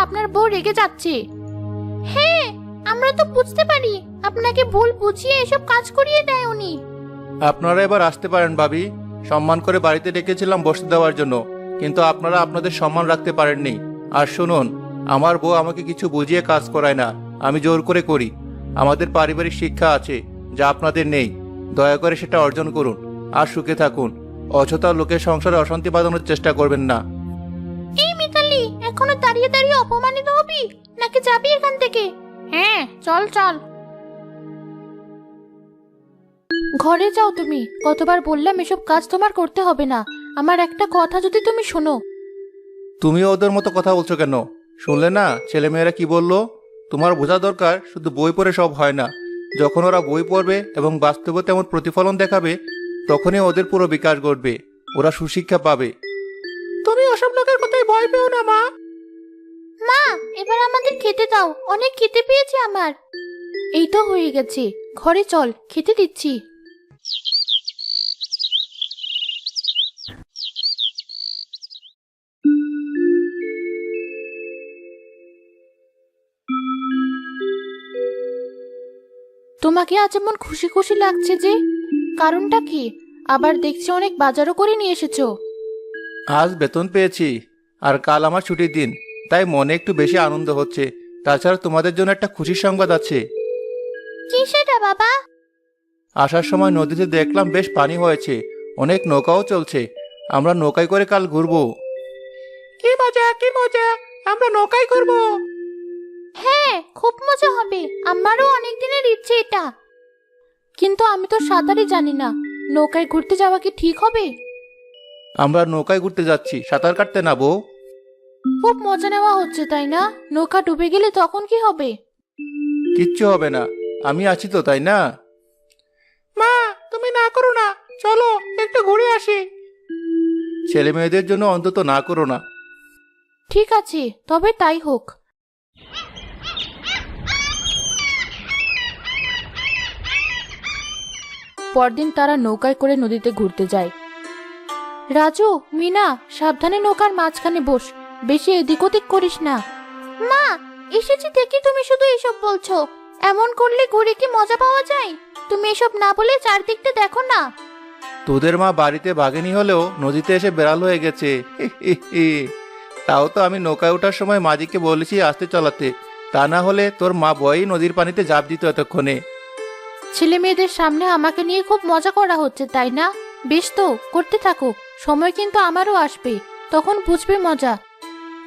আপনার বউ রেগে যাচ্ছে। হ্যাঁ, আমরা তো বুঝতে পারি আপনাকে ভুল বুঝিয়ে এসব কাজ করিয়ে দেয় উনি। আপনারা এবার আসতে পারেন ভাবি। সম্মান করে বাড়িতে ডেকেছিলাম বসতে দেওয়ার জন্য, কিন্তু আপনারা আপনাদের সম্মান রাখতে পারেননি। আর শুনুন, আমার বউ আমাকে কিছু বুঝিয়ে কাজ করায় না, আমি জোর করে করি। আমাদের পারিবারিক শিক্ষা আছে যা আপনাদের নেই। দয়া করে সেটা অর্জন করুন আর সুখে থাকুন। অযথা লোকের সংসারে অশান্তি বাঁধানোর চেষ্টা করবেন না। এই মিতালি, এখনো দাঁড়িয়ে দাঁড়িয়ে অপমানিত হবি নাকি যাবি এখান থেকে? হ্যাঁ, চল চল। ঘরে যাও তুমি। কতবার বললাম এসব কাজ তোমার করতে হবে না। আমার একটা কথা যদি তুমি শোনো। তুমিও ওদের মতো কথা বলছো কেন? শুনলে না ছেলেমেয়েরা কি বললো? তোমার বোঝা দরকার শুধু বই পড়ে সব হয় না। যখন ওরা বই পড়বে এবং বাস্তবে তেমন প্রতিফলন দেখাবে, তখনই ওদের পুরো বিকাশ ঘটবে, ওরা সুশিক্ষা পাবে। তুমি ওসব লোকের কথাই ভয় পেও না মা। মা, এবার আমাদের খেতে দাও, অনেক খেতে পেয়েছে আমার। এই তো হয়ে গেছে, ঘরে চল, খেতে দিচ্ছি। তোমাকে আজ এমন খুশি খুশি লাগছে যে? কারণটা কি? আবার দেখছি অনেক বাজারও করে নিয়ে এসেছো। আজ বেতন পেয়েছি আর কাল আমার ছুটির দিন, তাই মনে একটু বেশি আনন্দ হচ্ছে। তাছাড়া তোমাদের জন্য একটা খুশির সংবাদ আছে। কি সেটা বাবা? আসার সময় নদীতে দেখলাম বেশ পানি হয়েছে, অনেক নৌকাও চলছে। আমরা নৌকায় করে কাল ঘুরবো। কি মজা, কি মজা! আমরা নৌকায় ঘুরবো। হ্যাঁ, খুব মজা হবে। আমারও অনেক দিনের ইচ্ছে এটা। কিন্তু আমি তো সাঁতারই জানি না। নৌকায় ঘুরতে যাওয়া কি ঠিক হবে? আমরা নৌকায় ঘুরতে যাচ্ছি, সাঁতার কাটতে না বউ। খুব মজা নেওয়া হচ্ছে তাই না? নৌকা ডুবে গেলে তখন কি হবে? কিচ্ছু হবে না, আমি আছি তো, তাই না? মা, তুমি না করো না, চলো একটু ঘুরে আসি। ছেলে মেয়েদের জন্য অন্তত না করো না। ঠিক আছে, তবে তাই হোক। পরদিন তারা নৌকায় করে নদীতে ঘুরতে যায়। রাজু, মিনা, সাবধানে নৌকার মাঝখানে বস, বেশি এদিক ওদিক করিস না। মা, এসেছি দেখি তুমি শুধু এসব বলছো। এমন করলে ঘুরে কি মজা পাওয়া যায়? তুমি এসব না বলে চারদিকটা দেখো না। তোদের মা বাড়িতে বাঘিনী হলেও নদীতে এসে বেড়াল হয়ে গেছে। তাও তো আমি নৌকায় ওঠার সময় মাঝিকে বলেছি আস্তে চালাতে, তা না হলে তোর মা ভয়েই নদীর পানিতে ঝাঁপ দিত এতক্ষণে। ছেলে মেয়েদের সামনে আমাকে নিয়ে খুব মজা করা হচ্ছে তাই না? বেশ তো, করতে থাকো। সময় কিন্তু আমারও আসবে, তখন বুঝবে মজা।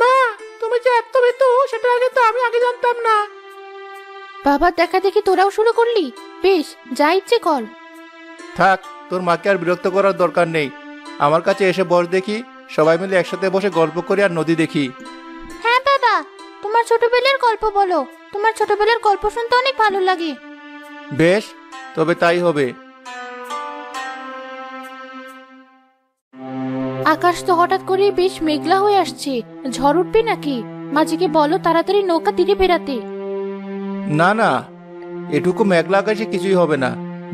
মা, তুমি যে এত ভীতু সেটা আগে তো আমি আগে জানতাম না। বাবার দেখা দেখি তোরাও শুরু করলি? বেশ, যা ইচ্ছে কর। থাক, তোর মাকে আর বিরক্ত করার দরকার নেই। আমার কাছে এসে বস দেখি, সবাই মিলে একসাথে বসে গল্প করি আর নদী দেখি। হ্যাঁ বাবা, তোমার ছোটবেলার গল্প বলো। তোমার ছোটবেলার গল্প শুনতে অনেক ভালো লাগে। বেশ, তবে তাই হবে। আকাশ তো হঠাৎ করে বেশ মেঘলা হয়ে আসছে। ঝড় উঠবে নাকি? মাঝিকে বলো তাড়াতাড়ি নৌকা তীরে বেরাতে। না না, এটুকু মেঘলা আকাশে কিছুই হবে না।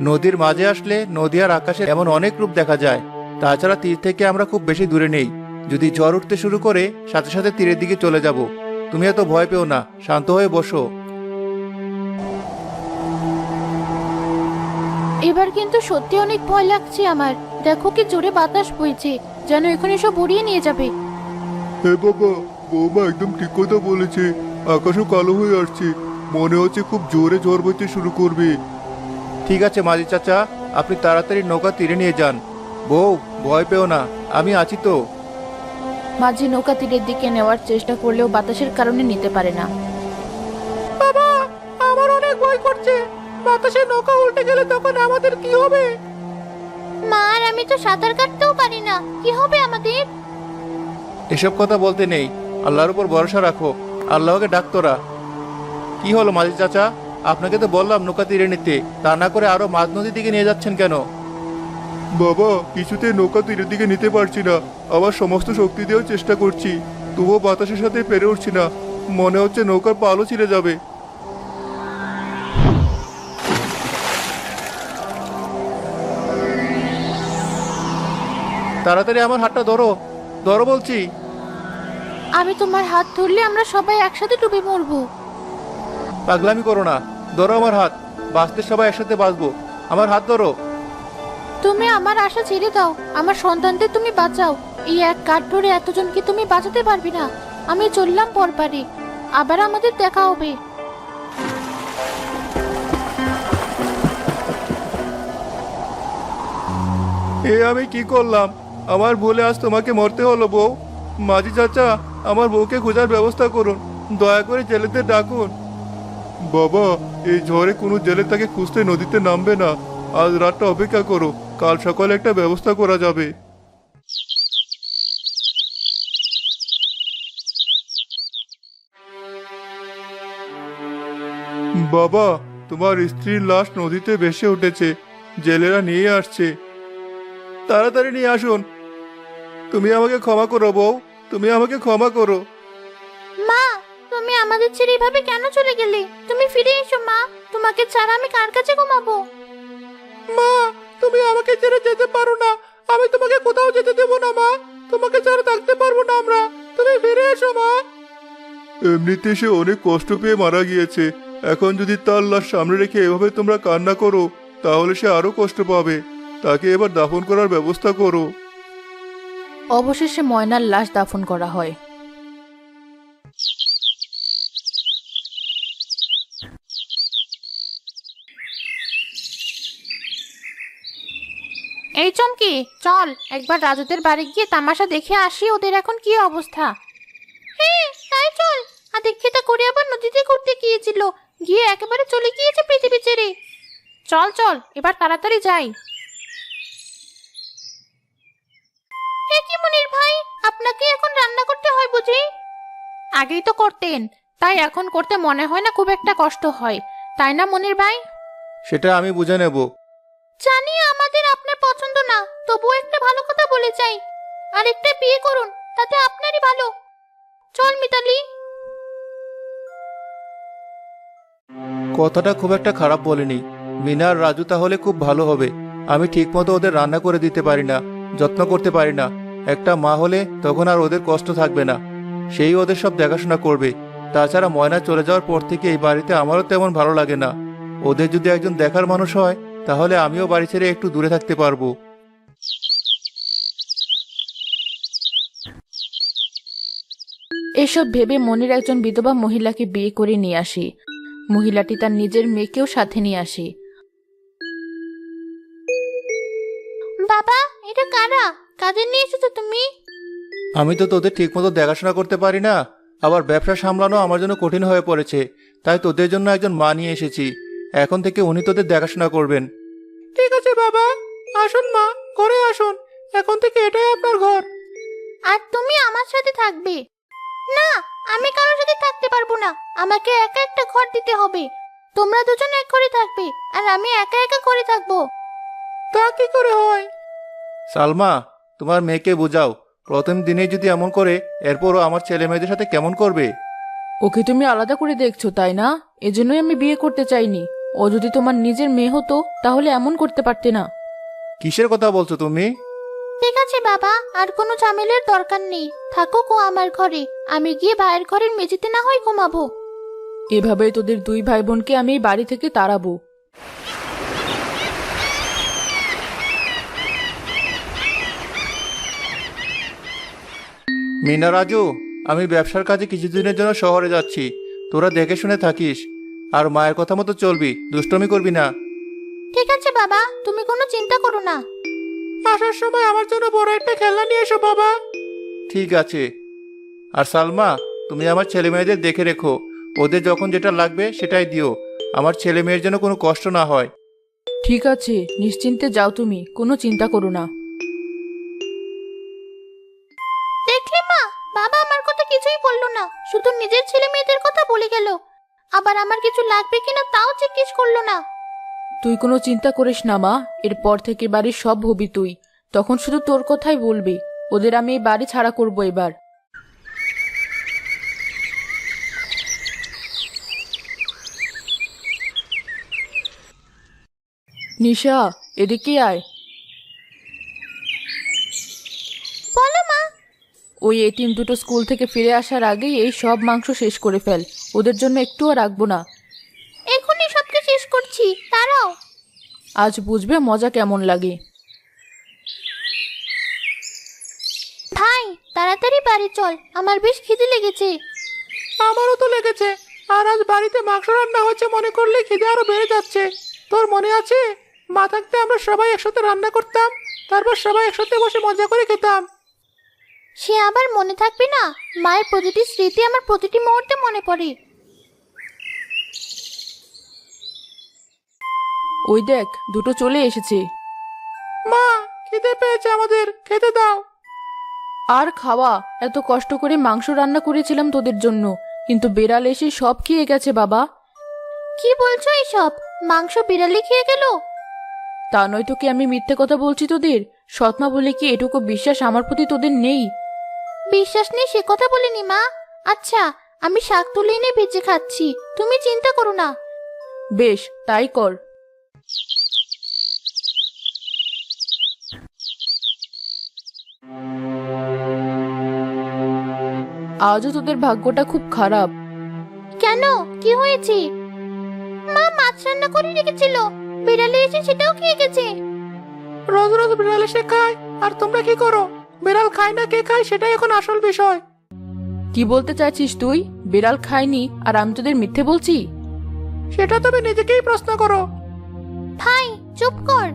নদীর মাঝে আসলে নদী আর আকাশে এমন অনেক রূপ দেখা যায়। তাছাড়া তীর থেকে আমরা খুব বেশি দূরে নেই। যদি ঝড় উঠতে শুরু করে সাথে সাথে তীরের দিকে চলে যাব। তুমি এত ভয় পেও না, শান্ত হয়ে বসো। এবার কিন্তু সত্যি অনেক ভয় লাগছে আমার। দেখো কি জোরে বাতাস বইছে, যেন এখানে সব উড়িয়ে নিয়ে যাবে। হ্যাঁ বাবা, বৌমা একদম ঠিক কথা বলেছে। আকাশও কালো হয়ে আসছে, মনে হচ্ছে খুব জোরে ঝড় বইতে শুরু করবে। ঠিক আছে মাঝি চাচা, আপনি তাড়াতাড়ি নৌকা তীরে নিয়ে যান। বউ, ভয় পেও না, আমি আছি তো। মাঝি নৌকা তীরের দিকে নেওয়ার চেষ্টা করলেও বাতাসের কারণে নিতে পারে না। বাবা, আমার অনেক ভয় করছে। বাতাসে নৌকা উল্টে গেলে তখন আমাদের কি হবে? মা, আর আমি তো সাঁতার কাটতেও পারি না, কি হবে আমাদের? এসব কথা বলতে নেই, আল্লাহর উপর ভরসা রাখো। আল্লাহকে ডাক্তরা। কি হলো মাঝি চাচা, আপনাকে তো বললাম নৌকা তীরে নিতে, তা না করে আরো মাঝ নদীর দিকে নিয়ে যাচ্ছেন কেন? বাবা, কিছুতে নৌকা তীরের দিকে নিতে পারছি না। আমার সমস্ত শক্তি দিয়েও চেষ্টা করছি, তবুও বাতাসের সাথে পেরে উঠছি না। মনে হচ্ছে নৌকার পালও ছিঁড়ে যাবে। তাড়াতাড়ি আমার হাতটা ধরো, ধরো বলছি। আমি তোমার হাত ধরলে আমরা সবাই একসাথে ডুবে মরবো। পাগলামি করো না, ধরো আমার হাত। বাঁচতে সবাই একসাথে বাঁচবো। আমার হাত ধরো। তুমি আমার আশা ছেড়ে দাও, আমার সন্তানদের তুমি বাঁচাও। এই এক কাঠ ধরে এতজনকে তুমি বাঁচাতে পারবে না। আমি চললাম পরপারে, আবার আমাদের দেখা হবে। এ আমি কি করলাম? আমার ভুলে আজ তোমাকে মরতে হলো বউ। মাঝি চাচা, আমার বউকে খোঁজার ব্যবস্থা করুন, দয়া করে জেলেদের ডাকুন। বাবা, এই ঝড়ে কোনো জেলে তাকে খুঁজতে নদীতে নামবে না। আজ রাতটা অপেক্ষা করো, কাল সকালে একটা ব্যবস্থা করা যাবে। বাবা, তোমার স্ত্রীর লাশ নদীতে ভেসে উঠেছে, জেলেরা নিয়ে আসছে। তাড়াতাড়ি নিয়ে আসুন। তুমি আমাকে ক্ষমা করো বউ, তুমি আমাকে ক্ষমা করো। মা, তুমি আমাদের ছেড়ে এভাবে কেন চলে গেলে? তুমি ফিরে এসো মা, তোমাকে ছাড়া আমি কার কাছে ঘুমাবো? মা, তুমি আমাকে ছেড়ে যেতে পারো না। আমি তোমাকে কোথাও যেতে দেবো না মা। তোমাকে ছাড়া থাকতে পারবো না আমরা। তুমি ফিরে এসো মা। এমনিতে সে অনেক কষ্ট পেয়ে মারা গিয়েছে। এখন যদি তার লাশ সামনে রেখে এভাবে তোমরা কান্না করো, তাহলে সে আরো কষ্ট পাবে। তাকে এবার দাফন করার ব্যবস্থা করো। অবশেষে ময়নার লাশ দাফন করা হয়। এই চমকি, চল একবার রাজুদের বাড়ি গিয়ে তামাশা দেখে আসি ওদের এখন কি অবস্থা। হ্যাঁ তাই চল। আদিক্ষিতা করে আবার নদীতে ঘুরতে গিয়েছিল, গিয়ে একেবারে চলে গিয়েছে পৃথিবী ছেড়ে। চল চল এবার তাড়াতাড়ি যাই। কি মনির ভাই, আপনাকে এখন রান্না করতে হয় বুঝি? আগেই তো করতেন, তাই এখন করতে মনে হয় না খুব একটা কষ্ট হয়, তাই না মনির ভাই? সেটা আমি বুঝে নেব। জানি আমাদের আপনার পছন্দ না, তবুও একটা ভালো কথা বলে যাই। আর একটা বিয়ে করুন, তাতে আপনারই ভালো। চল মিতালি। কথাটা খুব একটা খারাপ বলিনি। মিনা আর রাজু তাহলে খুব ভালো হবে। আমি ঠিকমতো ওদের রান্না করে দিতে পারি না, যত্ন করতে পারি না। একটা মা হলে তখন আর ওদের কষ্ট থাকবে না, সেই ওদের সব দেখাশোনা করবে। তাছাড়া ময়না চলে যাওয়ার পর থেকে এই বাড়িতে আমারও তেমন ভালো লাগে না। ওদের যদি একজন দেখার মানুষ হয়, তাহলে আমিও বাড়ি ছেড়ে একটু দূরে থাকতে পারবো। এসব ভেবে মনির একজন বিধবা মহিলাকে বিয়ে করে নিয়ে আসে। মহিলাটি তার নিজের মেয়েকেও সাথে নিয়ে আসে। বাবা, এটা কারা? কাদের নিয়ে এসেছো তুমি? আমি তো তোদের ঠিকমতো দেখাশোনা করতে পারি না, আবার ব্যবসা সামলানো আমার জন্য কঠিন হয়ে পড়েছে। তাই তোদের জন্য একজন মা নিয়ে এসেছি। এখন থেকে উনি তোদের দেখাশোনা করবেন। ঠিক আছে বাবা, আসুন মা, ঘরে আসুন। এখন থেকে এটাই আপনার ঘর। আর তুমি আমার সাথে থাকবে? না, আমি কারোর সাথে থাকতে পারবো না। আমাকে একা একটা ঘর দিতে হবে। তোমরা দুজন এক ঘরে থাকবে, আর আমি একা একা ঘরে থাকবো। তা কি করে হয়? সালমা, তোমার মেয়েকে বোঝাও, প্রথম দিনেই যদি এমন করে, এরপরও আমার ছেলে মেয়েদের সাথে কেমন করবে? ওকে তুমি আলাদা করে দেখছো তাই না? এজন্যই আমি বিয়ে করতে চাইনি। ও যদি তোমার নিজের মেয়ে হতো তাহলে এমন করতে পারতে না। কিসের কথা বলছো তুমি? ঠিক আছে বাবা, আর কোনো ঝামেলার দরকার নেই। থাকুক ও আমার ঘরে, আমি গিয়ে ভাইয়ের ঘরের মেঝেতে না হয় ঘুমাবো। এভাবেই তোদের দুই ভাই বোনকে আমি এই বাড়ি থেকে তাড়াবো। মিনা, রাজু, আমি ব্যবসার কাজে কিছুদিনের জন্য শহরে যাচ্ছি। তোরা দেখে শুনে থাকিস, আর মায়ের কথা মতো চলবি, দুষ্টমি করবি না। ঠিক আছে বাবা, তুমি কোনো চিন্তা করো না। আসার সময় আমার জন্য বড় একটা খেলনা নিয়ে এসো বাবা। ঠিক আছে। আর সালমা, তুমি আমার ছেলে মেয়েদের দেখে রেখো। ওদের যখন যেটা লাগবে সেটাই দিও। আমার ছেলে মেয়ের যেন কোনো কষ্ট না হয়। ঠিক আছে, নিশ্চিন্তে যাও তুমি, কোনো চিন্তা করো না। দেখলে মা, বাবা আমার কথা কিছুই বললো না, শুধু নিজের ছেলে মেয়েদের কথা বলে গেল। আবার আমার কিছু লাগবে কিনা তাও জিজ্ঞেস করলো না। তুই কোনো চিন্তা করিস না মা, এরপর থেকে বাড়ির সব হবি তুই। তখন শুধু তোর কথাই বলবি। ওদের আমি এই বাড়ি ছাড়া করবো এবার। নিশা, এদিকে আয়। বলো মা। ওই এতিম দুটো স্কুল থেকে ফিরে আসার আগেই এই সব মাংস শেষ করে ফেল, ওদের জন্য একটুও রাখবো না। এখনই সবকে শেষ করছি, দাঁড়াও। আজ বুঝবে মজা কেমন লাগে। ভাই তাড়াতাড়ি বাড়ি চল, আমার বেশ খিদে লেগেছে। আমারও তো লেগেছে, আর আজ বাড়িতে মাংস রান্না হচ্ছে মনে করলে খিদে আরো বেড়ে যাচ্ছে। তোর মনে আছে মা থাকতে আমরা সবাই একসাথে রান্না করতাম, তারপর সবাই একসাথে বসে মজা করে খেতাম। সে আবার মনে থাকবে না? মায়ের প্রতিটি স্মৃতি আমার প্রতিটি মুহূর্তে মনে পড়ে। ওই দেখ, দুটো চলে এসেছে। মা, খিদে পেয়েছে আমাদের, খেতে দাও। আর খাওয়া, এত কষ্ট করে মাংস রান্না করেছিলাম তোদের জন্য, কিন্তু বিড়াল এসে সব খেয়ে গেছে বাবা। কি বলছো এসব? মাংস বিড়ালে খেয়ে গেল? তা নয় তো কি আমি মিথ্যে কথা বলছি তোদের? সৎমা বলে কি এটুকু বিশ্বাস আমার প্রতি তোদের নেই? বিশ্বাস নেই সে কথা বলিনি মা। আচ্ছা, আমি শাক তুলে এনে ভেজে খাচ্ছি, তুমি চিন্তা করো না। বেশ, তাই কর। আজও তোদের ভাগ্যটা খুব খারাপ। কেন, কি হয়েছে? মা মাছ রান্না করে রেখেছিল, বিড়ালে এসে সেটাও খেয়ে গেছে। রোজ রোজ বিড়াল এসে খায়, আর তোমরা কি করো? বিড়াল খায় না কে খায় সেটাই এখন আসল বিষয়। কি বলতে চাইছিস তুই? বিড়াল খায়নি আর আমি তোদের মিথ্যে বলছি? সেটা তুমি নিজেকেই প্রশ্ন করো। ভাই চুপ কর।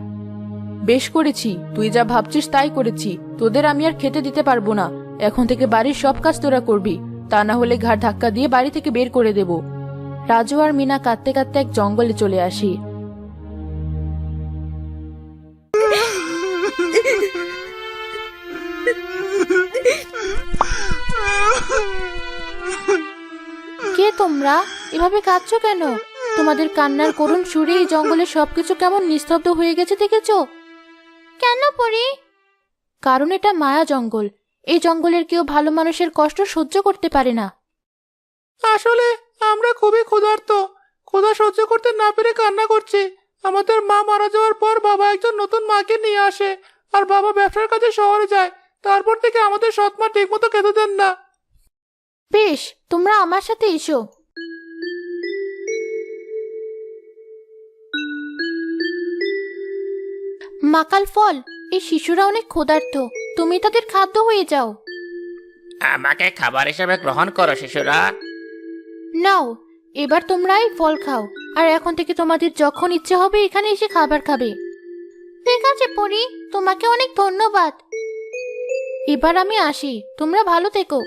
বেশ করেছি, তুই যা ভাবছিস তাই করেছি। তোদের আমি আর খেতে দিতে পারবো না। এখন থেকে বাড়ির সব কাজ তোরা করবি, তা না হলে ঘাড় ধাক্কা দিয়ে বাড়ি থেকে বের করে দেব। রাজু আর মিনা কাঁদতে কাঁদতে এক জঙ্গলে চলে আসি। কে তোমরা? এভাবে কাঁদছো কেন? তোমাদের কান্নার করুণ সুরে এই জঙ্গলে সবকিছু কেমন নিস্তব্ধ হয়ে গেছে দেখেছো? কেন পরি? কারণ এটা মায়া জঙ্গল। এই জঙ্গলের কেউ ভালো মানুষের কষ্ট সহ্য করতে পারে না। আসলে আমরা খুবই ক্ষুধার্ত, ক্ষুধা সহ্য করতে না পেরে কান্না করছি। আমাদের মা মারা যাওয়ার পর বাবা একজন নতুন মাকে নিয়ে আসে, আর বাবা ব্যবসার কাজে শহরে যায়। তারপর থেকে আমাদের সৎ মা ঠিক মতো খেতে দেন না। বেশ, তোমরা আমার সাথে এসো। মাকাল ফল, এই শিশুরা অনেক ক্ষুধার্ত, তুমি তাদের খাদ্য হয়ে যাও। আমাকে খাবার হিসেবে গ্রহণ করো শিশুরা। নাও, এবার তোমরা এই ফল খাও, আর এখন থেকে তোমাদের যখন ইচ্ছে হবে এখানে এসে খাবার খাবে। ঠিক আছে পরি, তোমাকে অনেক ধন্যবাদ। এবার আমি আসি, তোমরা ভালো থেকো।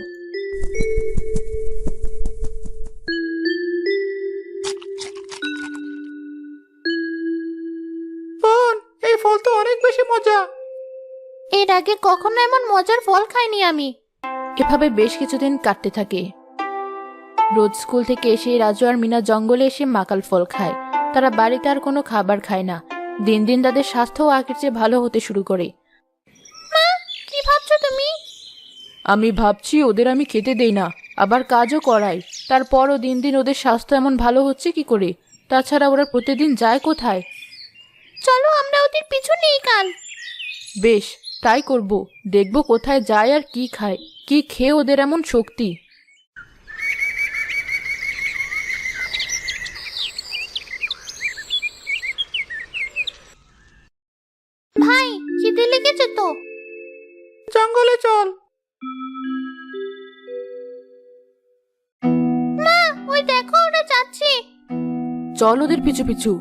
বোন, এই ফল তো অনেক বেশি মজা। এর আগে কখনো এমন মজার ফল খাইনি আমি। এভাবে বেশ কিছুদিন কাটতে থাকে। রোজ স্কুল থেকে এসে রাজু আর মিনা জঙ্গলে এসে মাকাল ফল খায়। তারা বাড়িতে আর কোনো খাবার খায় না। দিন দিন তাদের স্বাস্থ্যও আগের চেয়ে ভালো হতে শুরু করে। মা, কি ভাবছো তুমি? আমি ভাবছি ওদের আমি খেতে দেই না, আবার কাজও করাই, তারপরও দিন দিন ওদের স্বাস্থ্য এমন ভালো হচ্ছে কি করে? তাছাড়া ওরা প্রতিদিন যায় কোথায়? চলো আমরা ওদের পিছু নেই কাল। বেশ, তাই করব। দেখব কোথায় যায় আর কি খায়, কি খেয়ে ওদের এমন শক্তি। ভাই, খিদে লেগেছে তো? জঙ্গলে চল। মা, ওই দেখো ওরা যাচ্ছে। চল ওদের পিছু পিছু।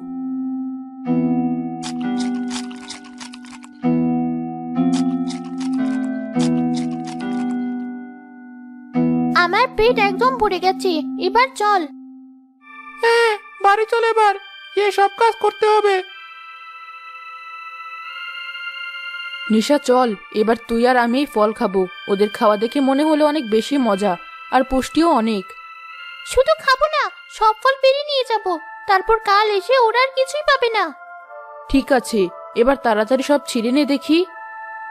আমার পেট একদম ভরে গেছে, এবার চল। হ্যাঁ, বাড়ি চল এবার, গিয়ে সব কাজ করতে হবে। নিশা চল, এবার তুই আর আমি এই ফল খাবো। ওদের খাওয়া দেখে মনে হলো অনেক বেশি মজা, আর পুষ্টিও অনেক। শুধু খাবো না, সব ফল পেরে নিয়ে যাব, তারপর কাল এসে ওরা আর কিছুই পাবে না। ঠিক আছে, এবার তাড়াতাড়ি সব ছিঁড়ে নে দেখি।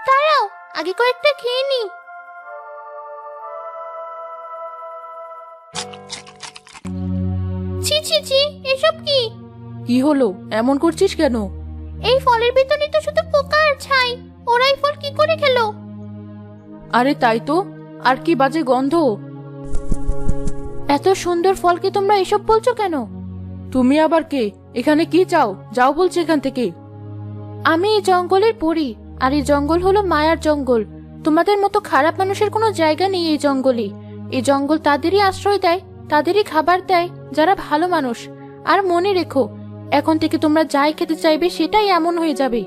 দাঁড়াও, আগে কয়েকটা খেয়ে নি। ছি ছি ছি, এসব কি? কি হলো, এমন করছিস কেন? এই ফলের ভিতরে তো শুধু পোকা আর ছাই, ওরা এই ফল কি করে খেলো? আরে তাই তো, আর কি বাজে গন্ধ। এত সুন্দর ফল কি তোমরা এসব বলছো কেন? তুমি আবার কে? এখানে কি চাও? যাও বলছি এখান থেকে। আমি এই জঙ্গলের পরী, আর এই জঙ্গল হলো মায়ার জঙ্গল। তোমাদের মতো খারাপ মানুষের কোনো জায়গা নেই এই জঙ্গলে। এই জঙ্গল তাদেরই আশ্রয় দেয়, তাদেরই খাবার দেয় যারা ভালো মানুষ। আর মনে রেখো, এখন থেকে তোমরা যাই খেতে চাইবে সেটাই এমন হয়ে যাবে।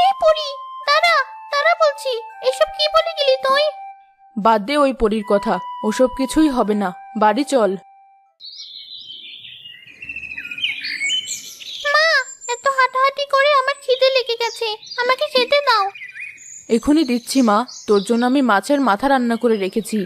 এই পরী, দাঁড়া দাঁড়া বলছি, এসব কি বলে গেলি তুই? বাদ দে ওই পরীর কথা, ওসব কিছুই হবে না, বাড়ি চল। মা, এত হাঁটাহাঁটি করে আমার খিদে লেগে গেছে, আমাকে খেতে দাও। এখনই দিচ্ছি মা, তোর জন্য আমি মাছের মাথা রান্না করে রেখেছি।